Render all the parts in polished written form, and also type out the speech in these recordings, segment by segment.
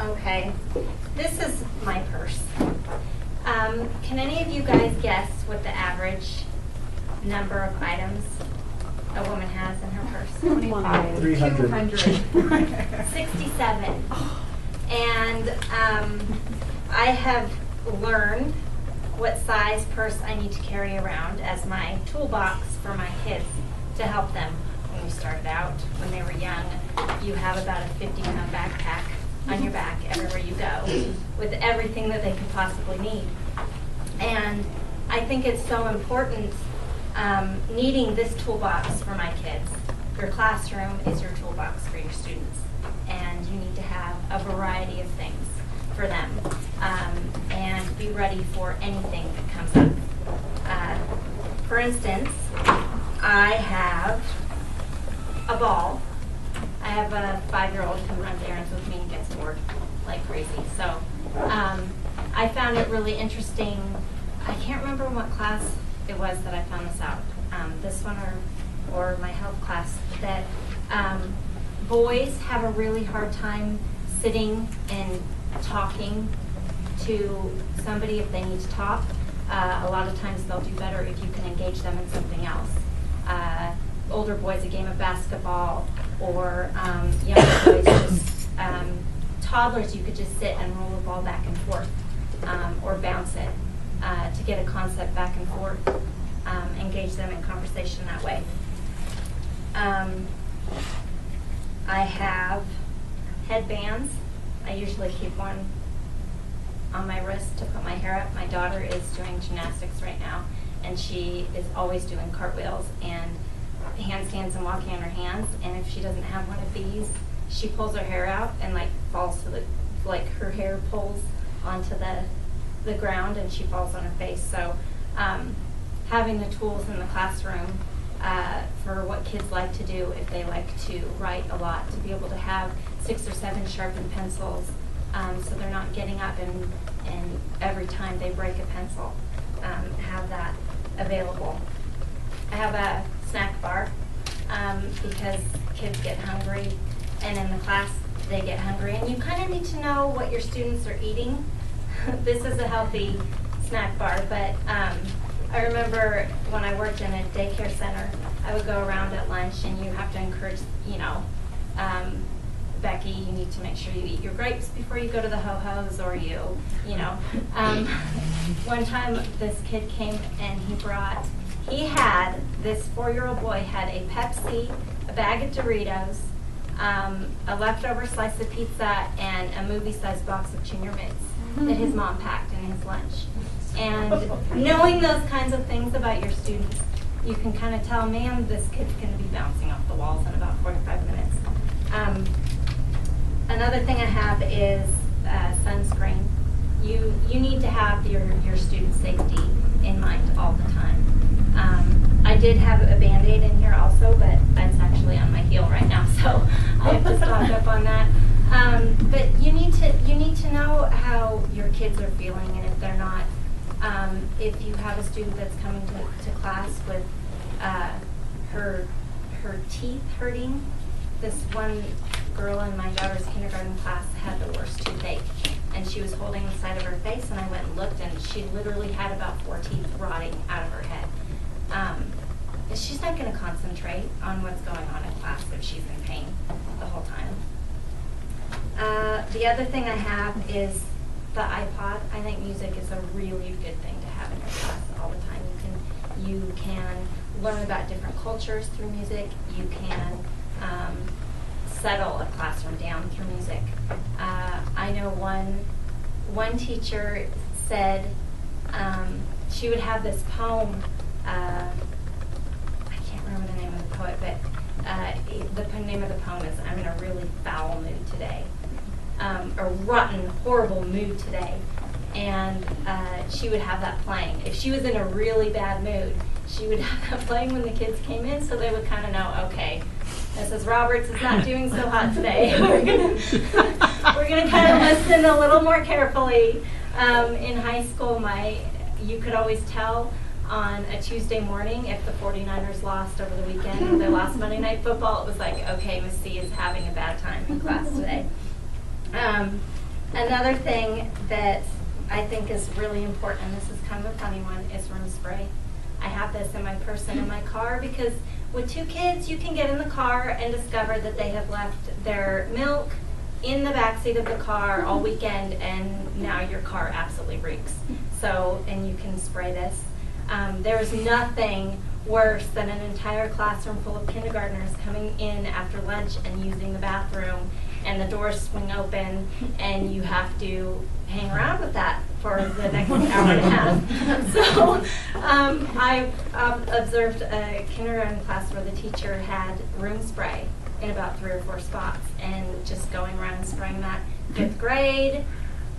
Okay, this is my purse. Can any of you guys guess what the average number of items a woman has in her purse? 25. 300. 67. And I have learned what size purse I need to carry around as my toolbox for my kids to help them. When we started out, when they were young, you have about a 50-pound backpack on your back everywhere you go with everything that they could possibly need. And I think it's so important needing this toolbox for my kids. Your classroom is your toolbox for your students, and you need to have a variety of things for them and be ready for anything that comes up. For instance, I have a ball. I have a 5-year-old who runs errands with me and gets bored like crazy. So I found it really interesting. I can't remember what class it was that I found this out. This one or my health class, that boys have a really hard time sitting and talking to somebody if they need to talk. A lot of times they'll do better if you can engage them in something else. Older boys, a game of basketball, or younger boys, just toddlers, you could just sit and roll the ball back and forth, or bounce it to get a concept back and forth, engage them in conversation that way. I have headbands. I usually keep one on my wrist to put my hair up. My daughter is doing gymnastics right now, and she is always doing cartwheels and handstands and walking on her hands, and if she doesn't have one of these, she pulls her hair out and falls to her hair pulls onto the ground and she falls on her face. So having the tools in the classroom for what kids like to do if they like to write a lot, to be able to have 6 or 7 sharpened pencils so they're not getting up and every time they break a pencil, have that available. I have a snack bar because kids get hungry, and in the class they get hungry, and you kind of need to know what your students are eating. This is a healthy snack bar, but I remember when I worked in a daycare center, I would go around at lunch, and you have to encourage, Becky, you need to make sure you eat your grapes before you go to the ho-hos, or one time this kid came and this 4-year-old boy had a Pepsi, a bag of Doritos, a leftover slice of pizza, and a movie-sized box of Junior Mints that his mom packed in his lunch. And knowing those kinds of things about your students, you can kind of tell, man, this kid's going to be bouncing off the walls in about 45 minutes. Another thing I have is sunscreen. You need to have your student safety in mind all the time. I did have a Band-Aid in here also, but it's actually on my heel right now, so I have to stock up on that. But you need to know how your kids are feeling, and if they're not, if you have a student that's coming to class with her teeth hurting. This one girl in my daughter's kindergarten class had the worst toothache, and she was holding the side of her face, and I went and looked, and she literally had about 4 teeth rotting out of her head. She's not going to concentrate on what's going on in class if she's in pain the whole time. The other thing I have is the iPod. I think music is a really good thing to have in your class all the time. You can learn about different cultures through music. You can settle a classroom down through music. I know one teacher said she would have this poem. I can't remember the name of the poet, but the name of the poem is "I'm in a really foul mood today," a rotten, horrible mood today. And she would have that playing. If she was in a really bad mood, she would have that playing when the kids came in, so they would kind of know, okay, Mrs. Roberts is not doing so hot today. We're gonna kind of listen a little more carefully. In high school, you could always tell on a Tuesday morning if the 49ers lost over the weekend or they lost Monday Night Football. It was like, okay, Miss C is having a bad time in class today. Another thing that I think is really important, and this is kind of a funny one, is room spray. I have this in my purse and in my car because with 2 kids, you can get in the car and discover that they have left their milk in the backseat of the car all weekend, and now your car absolutely reeks. So, and you can spray this. There's nothing worse than an entire classroom full of kindergartners coming in after lunch and using the bathroom, and the doors swing open, and you have to hang around with that for the next hour and a half. So I observed a kindergarten class where the teacher had room spray in about 3 or 4 spots, and just going around and spraying that. 5th grade,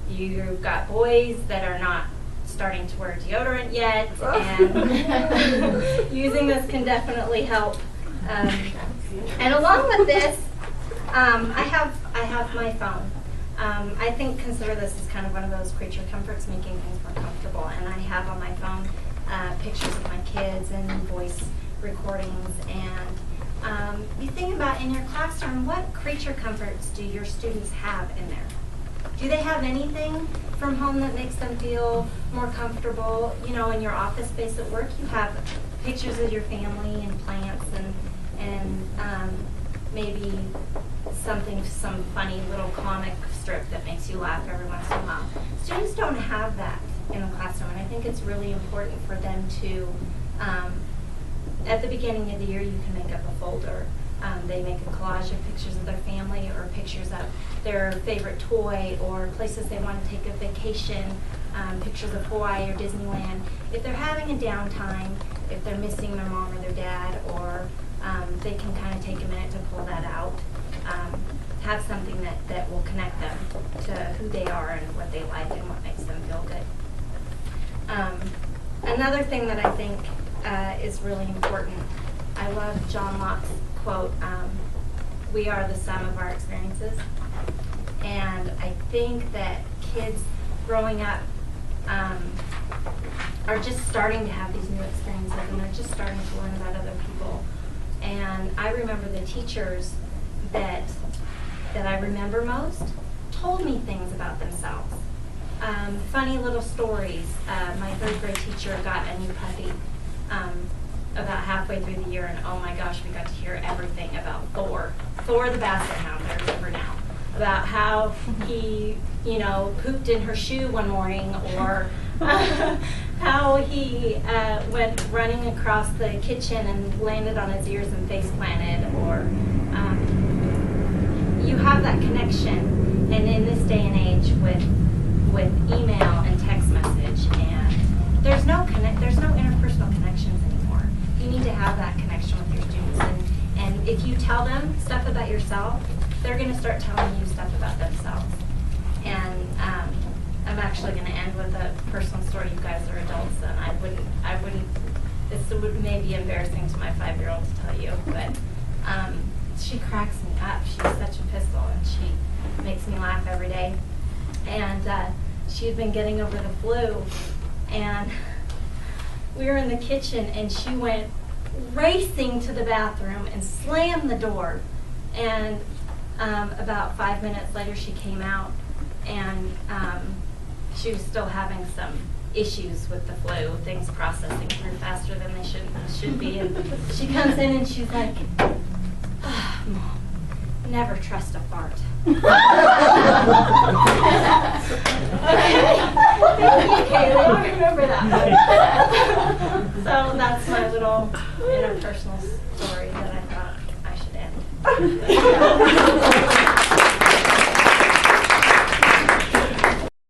you've got boys that are not starting to wear deodorant yet, and using this can definitely help. And along with this, I have my phone. I consider this as kind of one of those creature comforts, making things more comfortable. And I have on my phone pictures of my kids and voice recordings. And you think about in your classroom, what creature comforts do your students have in there? Do they have anything from home that makes them feel more comfortable? You know, in your office space at work, you have pictures of your family and plants and maybe some funny little comic strip that makes you laugh every once in a while. Students don't have that in the classroom, and I think it's really important for them to, at the beginning of the year, you can make up a folder. They make a collage of pictures of their family or pictures of their favorite toy or places they want to take a vacation, pictures of Hawaii or Disneyland. If they're having a downtime, if they're missing their mom or their dad, or they can kind of take a minute to pull that out, have something that will connect them to who they are and what they like and what makes them feel good. Another thing that I think is really important, I love John Locke's quote, we are the sum of our experiences. And I think that kids growing up are just starting to have these new experiences, and they're just starting to learn about other people. And I remember the teachers that I remember most told me things about themselves. Funny little stories. My 3rd grade teacher got a new puppy about halfway through the year, and oh my gosh, we got to hear everything about Thor the Basset Hound, I remember now, about how he, pooped in her shoe one morning, or how he went running across the kitchen and landed on his ears and face planted, or you have that connection. And in this day and age with email and text message, and there's no interpersonal connections anymore. You need to have that connection with your students, and if you tell them stuff about yourself, they're going to start telling you stuff about themselves. And I'm actually going to end with a personal story. You guys are adults, and I wouldn't. This may be embarrassing to my 5-year-old to tell you, but she cracks me up. She's such a pistol, and she makes me laugh every day. And she had been getting over the flu, and we were in the kitchen, and she went racing to the bathroom and slammed the door. And about 5 minutes later, she came out, and she was still having some issues with the flu, things processing through faster than they should be. And she comes in and she's like, oh, Mom, never trust a fart. Okay. Thank you, Kaylee. I'll remember that one. So that's my little interpersonal story that I thought I should end.